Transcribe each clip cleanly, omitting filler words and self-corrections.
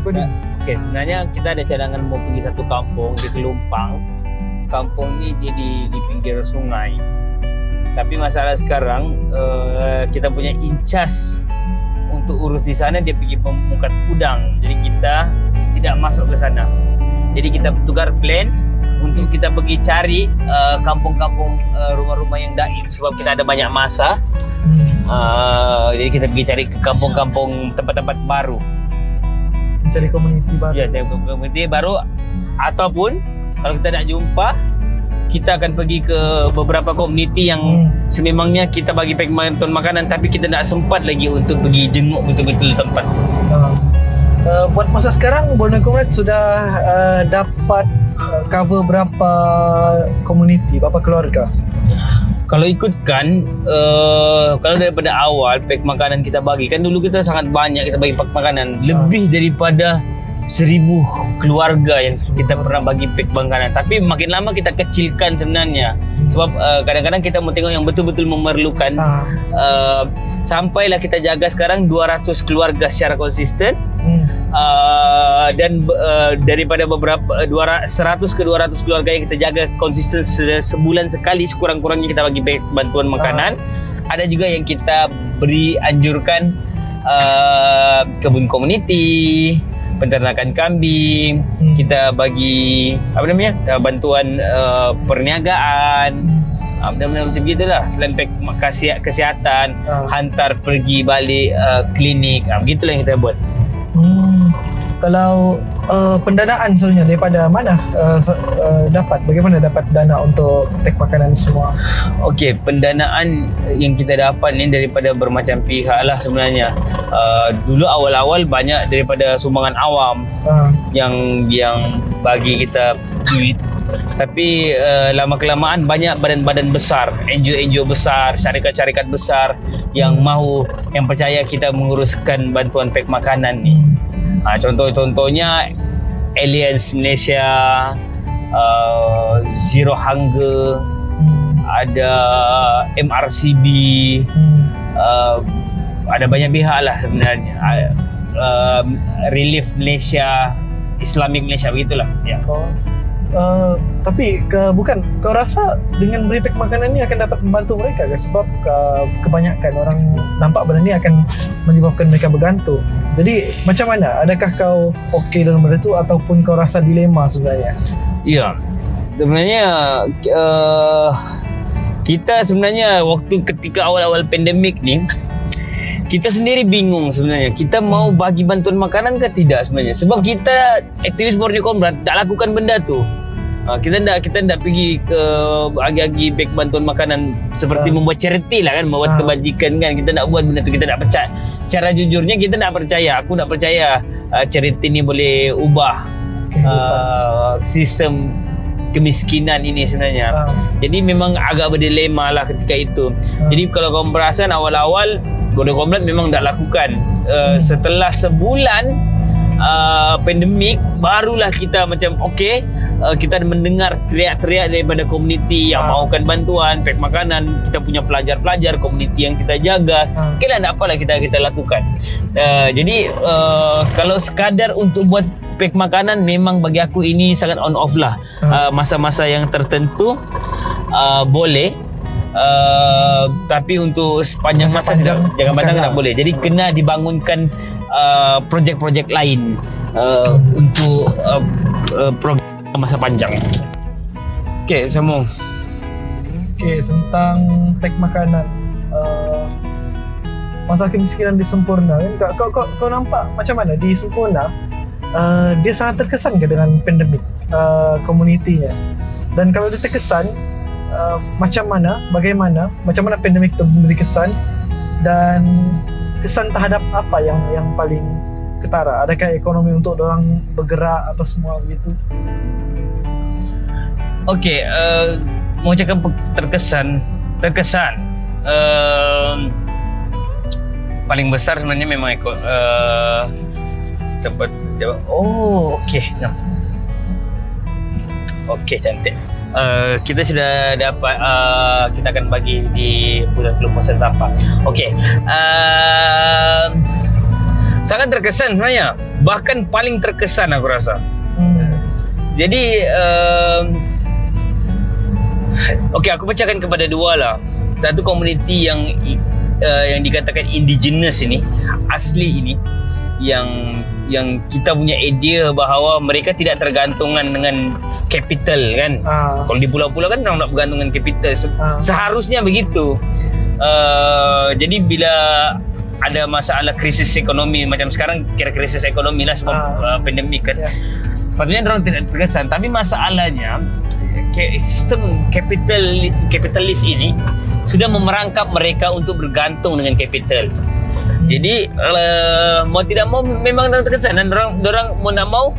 Oke, sebenarnya kita ada cadangan mau pergi satu kampung di Kelumpang. Kampung ini di pinggir sungai. Tapi masalah sekarang kita punya incas untuk urus di sana, dia pergi pemukat udang. Jadi kita tidak masuk ke sana. Jadi kita tukar plan untuk kita pergi cari kampung-kampung, rumah-rumah yang daim, sebab kita ada banyak masa. Jadi kita pergi cari ke kampung-kampung, tempat-tempat baru, cari komuniti baru. Ya, cari komuniti baru. Ataupun kalau kita tak jumpa, kita akan pergi ke beberapa komuniti yang sememangnya kita bagi bantuan makanan, tapi kita tak sempat lagi untuk pergi jenguk betul-betul tempat. Buat masa sekarang, Borneo Comrades sudah dapat cover berapa komuniti, berapa keluarga? Kalau ikutkan, kalau daripada awal pack makanan kita bagi, kan dulu kita sangat banyak kita bagi pack makanan, lebih daripada 1000 keluarga yang kita pernah bagi pack makanan. Tapi makin lama kita kecilkan sebenarnya, sebab kadang-kadang kita mau tengok yang betul-betul memerlukan. Sampailah kita jaga sekarang 200 keluarga secara konsisten. Dan daripada beberapa 100 ke 200 keluarga yang kita jaga konsisten sebulan sekali sekurang-kurangnya kita bagi bantuan makanan. Ada juga yang kita beri anjurkan kebun komuniti, penternakan kambing, kita bagi bantuan perniagaan, benda-benda macam gitulah. Selain pack kesihatan, hantar pergi balik klinik, begitulah yang kita buat. Kalau pendanaan sebenarnya daripada mana dapat? Bagaimana dapat dana untuk pack makanan semua? Okey, pendanaan yang kita dapat ni daripada bermacam pihak lah sebenarnya. Dulu awal-awal banyak daripada sumbangan awam yang bagi kita duit. Tapi lama-kelamaan banyak badan-badan besar, NGO-NGO besar, syarikat-syarikat besar yang mahu, yang percaya kita menguruskan bantuan pack makanan ni. Contohnya Alliance Malaysia, Zero Hunger, ada MRCB, ada banyak pihak lah sebenarnya. Relief Malaysia, Islamic Malaysia, begitulah ya. Tapi bukan, kau rasa dengan beri pack makanan ni akan dapat membantu mereka ke? Sebab kebanyakan orang nampak benda ni akan menyebabkan mereka bergantung. Jadi macam mana? Adakah kau okey dalam benda tu ataupun kau rasa dilema sebenarnya? Ya, sebenarnya kita sebenarnya waktu ketika awal-awal pandemik ni, kita sendiri bingung sebenarnya. Kita mau bagi bantuan makanan ke tidak sebenarnya? Sebab kita aktivis Borneo Comrades tak lakukan benda tu. Kita tak pergi ke bagi beg bantuan makanan seperti membuat charity lah kan, membuat kebajikan kan. Kita tak buat benda tu, kita tak percaya. Secara jujurnya kita tak percaya. Aku tak percaya charity ni boleh ubah sistem kemiskinan ini sebenarnya. Jadi memang agak berdilema lah ketika itu. Jadi kalau kau perasan awal-awal Borneo Comrades memang tak lakukan. Setelah sebulan pandemik, barulah kita macam okey, kita mendengar teriak-teriak daripada komuniti yang mahukan bantuan pack makanan. Kita punya pelajar-pelajar komuniti yang kita jaga. Okeylah, tak apalah kita lakukan. Jadi kalau sekadar untuk buat pack makanan, memang bagi aku ini sangat on off lah. Masa-masa yang tertentu boleh, tapi untuk sepanjang masa jangan panjang tak boleh. Jadi kena dibangunkan projek-projek lain untuk program masa panjang. Okey, sambung. Okey, tentang pack makanan, masalah kemiskinan di Sempurna kan, kau nampak macam mana di Sempurna? Dia sangat terkesan ke dengan pandemik komunitinya? Dan kalau dia terkesan, macam mana pandemik itu memberi kesan, dan kesan terhadap apa yang paling ketara? Adakah ekonomi untuk orang bergerak atau semua begitu? Okey, mau cakap terkesan paling besar sebenarnya memang tempat. Okey, okey, cantik. Kita sudah dapat, kita akan bagi di pusat pelupasan sampah. Okey, sangat terkesan sebenarnya, bahkan paling terkesan aku rasa. Jadi okey, aku pecahkan kepada dua lah. Satu komuniti yang dikatakan indigenous ini, asli ini, yang kita punya idea bahawa mereka tidak tergantungan dengan capital kan. Kalau di pulau-pulau kan orang nak bergantung dengan capital. Seharusnya begitu. Jadi bila ada masalah krisis ekonomi macam sekarang, kira krisis ekonomi lah sebab pandemik kan. Patutnya orang tidak terkesan, tapi masalahnya sistem kapitalis ini sudah memerangkap mereka untuk bergantung dengan capital. Jadi mau tidak mau memang orang terkesan, dan orang mau nak mau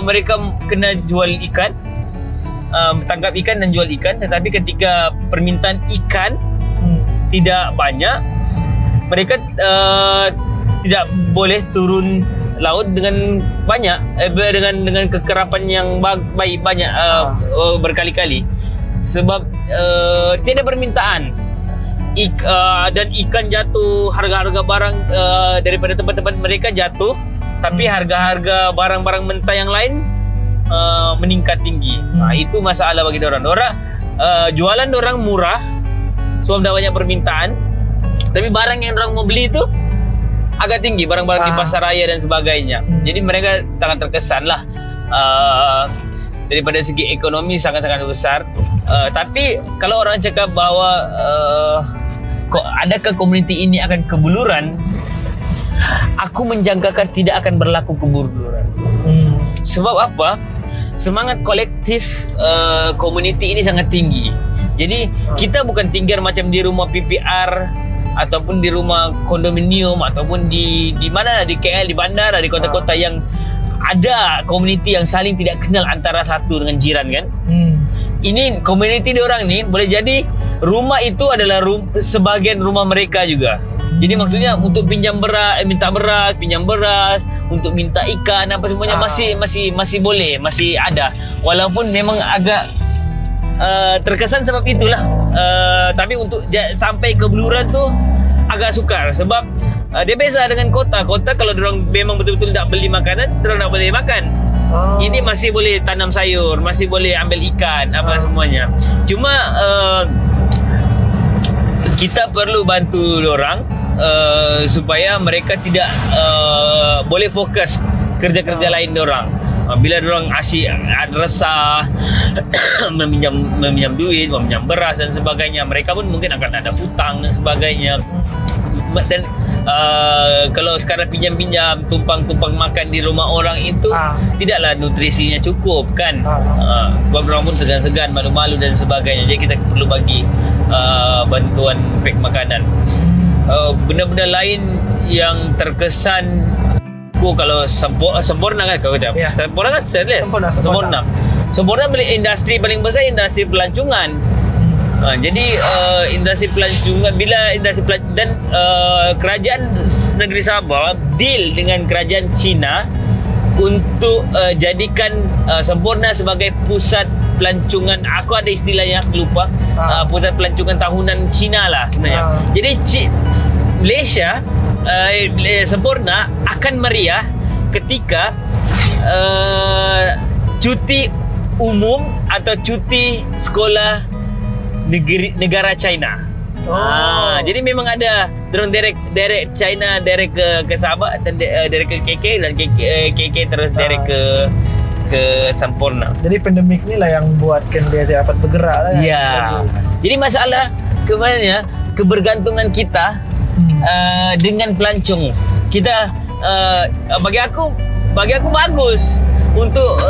mereka kena jual ikan, tangkap ikan dan jual ikan. Tetapi ketika permintaan ikan tidak banyak, mereka tidak boleh turun laut dengan banyak, dengan kekerapan yang baik banyak berkali-kali, sebab tiada permintaan. Dan ikan jatuh, harga-harga barang daripada tempat-tempat mereka jatuh, tapi harga-harga barang-barang mentah yang lain meningkat tinggi. Itu masalah bagi orang. Jualan orang murah sebab dah banyak permintaan, tapi barang yang orang mau beli itu agak tinggi, barang-barang di pasar raya dan sebagainya. Jadi mereka sangat terkesan lah. Daripada segi ekonomi sangat-sangat besar. Tapi kalau orang cakap bahawa adakah komuniti ini akan kebuluran, aku menjangkakan tidak akan berlaku kebuluran. Sebab apa? Semangat kolektif komuniti ini sangat tinggi. Jadi kita bukan tinggal macam di rumah PPR ataupun di rumah kondominium ataupun di mana, di KL, di bandar, di kota-kota yang ada komuniti yang saling tidak kenal antara satu dengan jiran kan. Ini komuniti diorang ni boleh jadi rumah itu adalah sebahagian rumah mereka juga. Jadi maksudnya untuk pinjam beras, minta beras, pinjam beras, untuk minta ikan apa semuanya masih boleh, masih ada. Walaupun memang agak terkesan sebab itulah. Tapi untuk sampai ke beluran tu agak sukar, sebab dia beza dengan kota. Kota kalau diorang memang betul-betul tak beli makanan, diorang tak boleh makan. Ini masih boleh tanam sayur, masih boleh ambil ikan apa semuanya. Cuma kita perlu bantu diorang supaya mereka tidak boleh fokus kerja-kerja lain diorang. Bila diorang asyik resah meminjam duit, meminjam beras dan sebagainya, mereka pun mungkin akan ada hutang dan sebagainya. Dan kalau sekarang pinjam-pinjam, tumpang-tumpang makan di rumah orang itu tidaklah nutrisinya cukup kan. Sebab orang pun segan-segan, malu-malu dan sebagainya. Jadi kita perlu bagi bantuan pek makanan. Benda-benda lain yang terkesan kalau sempurna kan kau kata. Sempurna kan serius. Sempurna beli industri paling besar, industri pelancongan. Jadi industri pelancongan, bila industri dan kerajaan negeri Sabah deal dengan kerajaan China untuk jadikan Sempurna sebagai pusat pelancongan. Aku ada istilahnya, aku lupa. Pusat pelancongan tahunan China lah sebenarnya. Jadi Malaysia, Sempurna akan meriah ketika cuti umum atau cuti sekolah negara China. Jadi memang ada dorong direct China, direct ke Sabah dan direct ke KK, dan KK terus direct ke Sempurna. Jadi pandemik ni lah yang buatkan dia dapat bergerak lah. Ya. Jadi masalah kebergantungan kita dengan pelancong. Kita bagi aku bagus untuk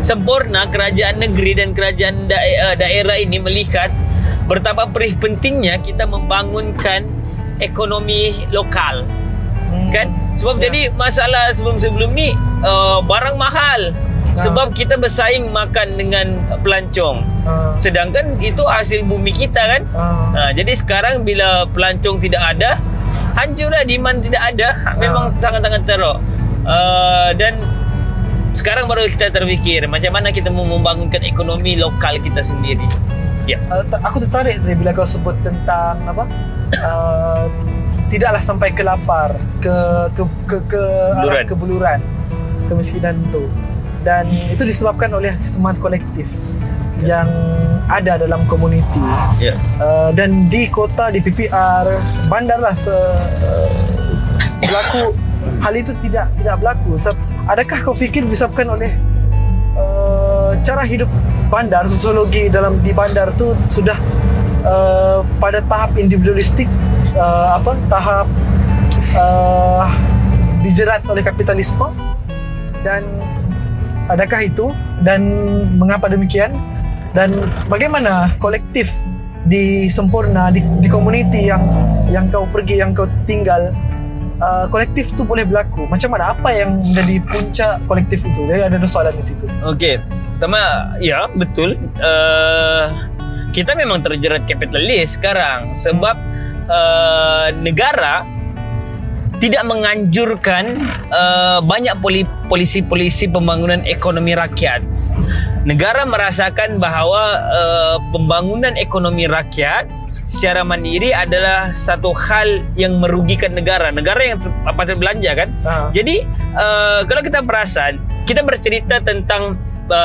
Sempurna, kerajaan negeri dan kerajaan daerah ini melihat betapa pentingnya kita membangunkan ekonomi lokal. Kan? Sebab jadi masalah sebelum ni barang mahal. Sebab kita bersaing makan dengan pelancong. Sedangkan itu hasil bumi kita kan. Jadi sekarang bila pelancong tidak ada, hancurlah, demand tidak ada. Memang sangat-sangat teruk. Dan sekarang baru kita terfikir macam mana kita mau membangunkan ekonomi lokal kita sendiri. Aku tertarik tadi bila kau sebut tentang tidaklah sampai ke lapar, ke arah kebuluran, kemiskinan itu. Dan itu disebabkan oleh semangat kolektif yang ada dalam komuniti. Dan di kota, di PPR, bandar lah berlaku hal itu tidak berlaku. Adakah kau fikir disebabkan oleh cara hidup bandar, sosiologi di bandar tu sudah pada tahap individualistik, tahap dijerat oleh kapitalisme? Dan adakah itu, dan mengapa demikian, dan bagaimana kolektif di Semporna, di komuniti yang kau pergi, yang kau tinggal, kolektif itu boleh berlaku? Macam mana, apa yang menjadi puncak kolektif itu? Jadi ada soalan di situ. Okey, pertama, ya betul, kita memang terjerat kapitalis sekarang sebab negara tidak menganjurkan banyak polisi pembangunan ekonomi rakyat. Negara merasakan bahawa pembangunan ekonomi rakyat secara mandiri adalah satu hal yang merugikan negara. Negara yang patut belanja kan. Jadi kalau kita perasan, kita bercerita tentang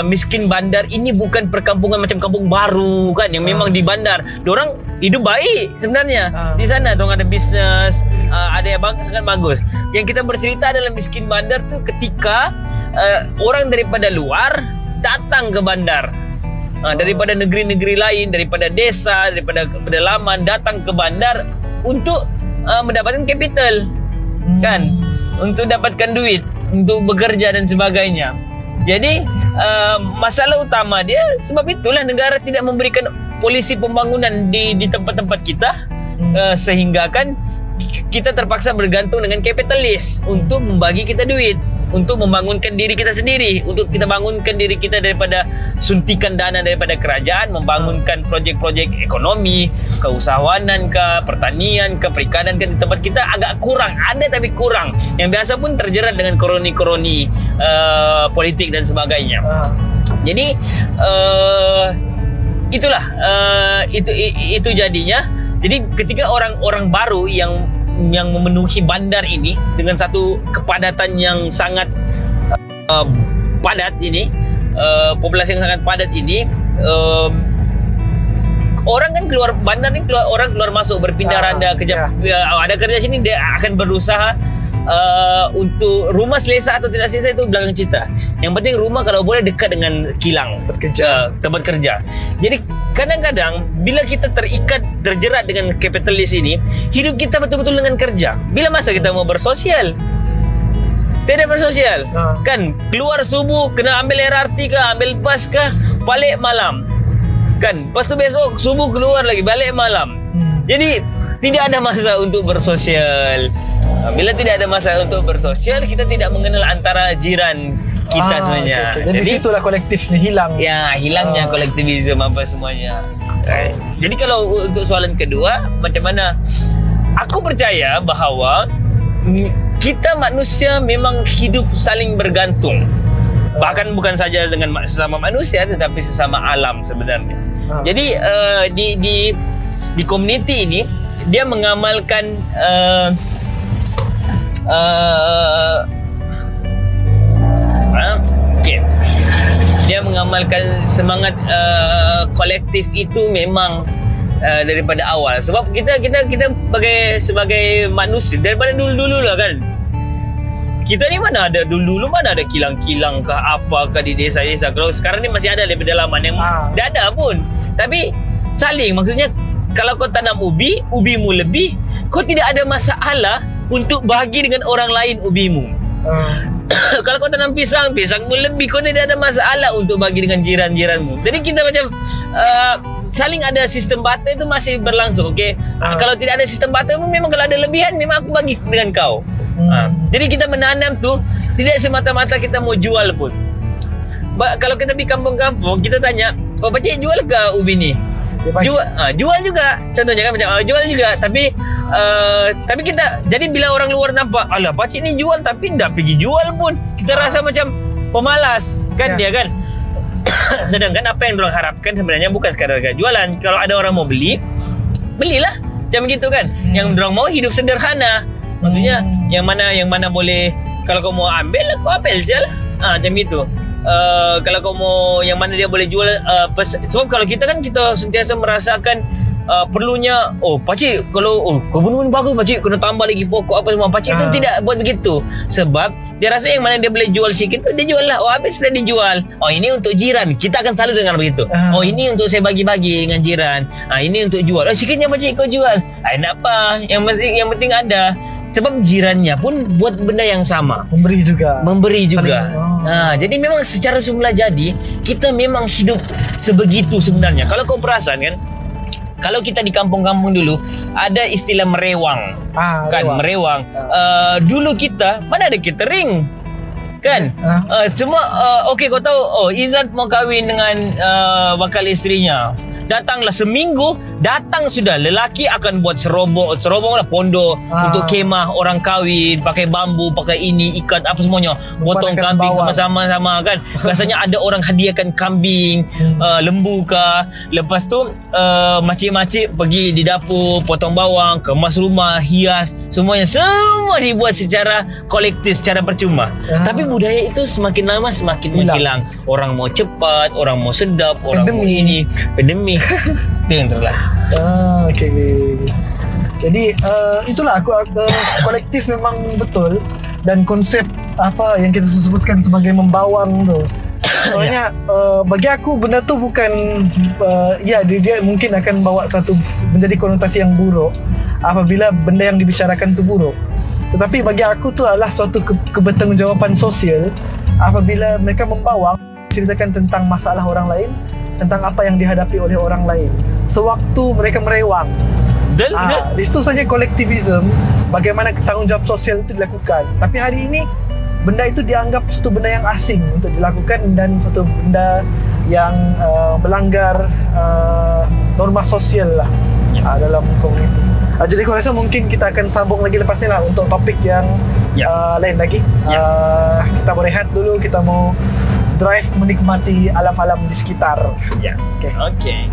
miskin bandar ini bukan perkampungan macam kampung baru kan, yang memang di bandar diorang hidup baik sebenarnya. Di sana diorang ada bisnes, ada yang sangat bagus. Yang kita bercerita adalah miskin bandar tu ketika orang daripada luar datang ke bandar, daripada negeri-negeri lain, daripada desa, daripada pedalaman datang ke bandar untuk mendapatkan capital kan, untuk dapatkan duit, untuk bekerja dan sebagainya. Jadi masalah utama dia sebab itulah negara tidak memberikan polisi pembangunan di tempat-tempat kita, sehingga kan kita terpaksa bergantung dengan kapitalis untuk membagi kita duit, untuk membangunkan diri kita sendiri, untuk kita bangunkan diri kita daripada suntikan dana daripada kerajaan, membangunkan projek-projek ekonomi, keusahawanan ke, pertanian ke, perikanan ke. Di tempat kita agak kurang, ada tapi kurang. Yang biasa pun terjerat dengan koroni-koroni politik dan sebagainya. Jadi itulah itu jadinya. Jadi ketika orang-orang baru yang memenuhi bandar ini dengan satu kepadatan yang sangat padat ini, populasi yang sangat padat ini, orang kan keluar bandar ni, orang keluar masuk, berpindah randa kerja. Ada kerja sini, dia akan berusaha untuk rumah selesa atau tidak selesa itu belakang cerita. Yang penting rumah kalau boleh dekat dengan kilang tempat kerja. Jadi kadang-kadang bila kita terjerat dengan kapitalis ini, hidup kita betul-betul dengan kerja. Bila masa kita mau bersosial? Tidak bersosial. Kan keluar subuh kena ambil LRT ke, ambil bas ke, balik malam. Kan lepas tu besok subuh keluar lagi, balik malam. Jadi tidak ada masa untuk bersosial. Bila tidak ada masa untuk bersosial, kita tidak mengenal antara jiran kita sebenarnya. Jadi situlah kolektifnya hilang. Ya, hilangnya kolektivisme apa semuanya. Jadi kalau untuk soalan kedua, macam mana? Aku percaya bahawa kita manusia memang hidup saling bergantung. Bahkan bukan saja dengan sesama manusia, tetapi sesama alam sebenarnya. Jadi di komuniti ini dia mengamalkan dia mengamalkan semangat kolektif itu memang daripada awal. Sebab kita sebagai manusia daripada dulu-dulu lah kan. Kita ni mana ada dulu-dulu, mana ada kilang-kilang ke apakah di desa-desa. Kalau sekarang ni masih ada di pedalaman yang dah ada pun. Tapi saling, maksudnya kalau kau tanam ubimu lebih, kau tidak ada masalah untuk bahagi dengan orang lain ubimu. Kalau kau tanam pisangmu lebih, kau tidak ada masalah untuk bagi dengan jiran-jiranmu. Jadi kita macam saling ada sistem barter itu masih berlangsung. Okey. Kalau tidak ada sistem barter, memang kalau ada lebihan memang aku bagi dengan kau. Jadi kita menanam tu tidak semata-mata kita mau jual pun. Kalau kita pergi kampung-kampung, kita tanya, "Oh, pakcik jual ke ubi ni?" Jual juga. Contohnya kan macam jual juga, tapi kita, jadi bila orang luar nampak, alah pakcik ni jual tapi tak pergi jual pun, kita rasa macam pemalas kan dia kan. Sedangkan apa yang diorang harapkan sebenarnya bukan sekadar jualan. Kalau ada orang mau beli, belilah. Macam begitu kan. Yang dorang mau hidup sederhana. Maksudnya yang mana boleh, kalau kau mau ambil, kau ambil je lah. Macam gitu. Kalau kau mau yang mana dia boleh jual, sebab kalau kita kan kita sentiasa merasakan perlunya, pakcik kalau kebun bagus pakcik kena tambah lagi pokok apa semua. Pakcik tu tidak buat begitu. Sebab dia rasa yang mana dia boleh jual sikit tu dia jual lah. Habis sudah dijual. Ini untuk jiran. Kita akan selalu dengar begitu. Ini untuk saya bagi-bagi dengan jiran. Ini untuk jual. Sikitnya pakcik kau jual. Nak apa? Yang penting ada. Sebab jirannya pun buat benda yang sama. Memberi juga. Jadi memang secara semula jadi kita memang hidup sebegitu sebenarnya. Kalau kau perasan kan, kalau kita di kampung-kampung dulu ada istilah merewang. Merewang. Dulu kita mana ada catering kan? Semua okey, kau tahu Izzat mau kahwin dengan bakal isterinya. Datanglah seminggu, datang sudah lelaki akan buat serobong lah pondok untuk kemah orang kahwin, pakai bambu, pakai ini, ikat apa semuanya, potong kambing sama-sama kan. Biasanya ada orang hadiahkan kambing, lembu kah. Lepas tu makcik-makcik pergi di dapur, potong bawang, kemas rumah, hias, semua dibuat secara kolektif, secara percuma. Tapi budaya itu semakin lama semakin menghilang. Orang mau cepat, orang mau sedap, orang mau ini, pandemik. Itu yang terlalu. Okay. Jadi itulah aku kolektif memang betul, dan konsep apa yang kita sebutkan sebagai membawang tu. Soalnya bagi aku benda tu bukan dia mungkin akan bawa satu menjadi konotasi yang buruk apabila benda yang dibicarakan tu buruk. Tetapi bagi aku tu adalah suatu kebertanggungjawaban sosial apabila mereka membawang, ceritakan tentang masalah orang lain, tentang apa yang dihadapi oleh orang lain sewaktu mereka merewang. Di situ saja kolektivisme, bagaimana tanggungjawab sosial itu dilakukan. Tapi hari ini benda itu dianggap satu benda yang asing untuk dilakukan dan satu benda yang melanggar norma sosial lah dalam komuniti. Jadi aku rasa mungkin kita akan sambung lagi lepas ni lah untuk topik yang lain lagi. Kita berehat dulu, kita mau drive menikmati alam-alam di sekitar. Okay.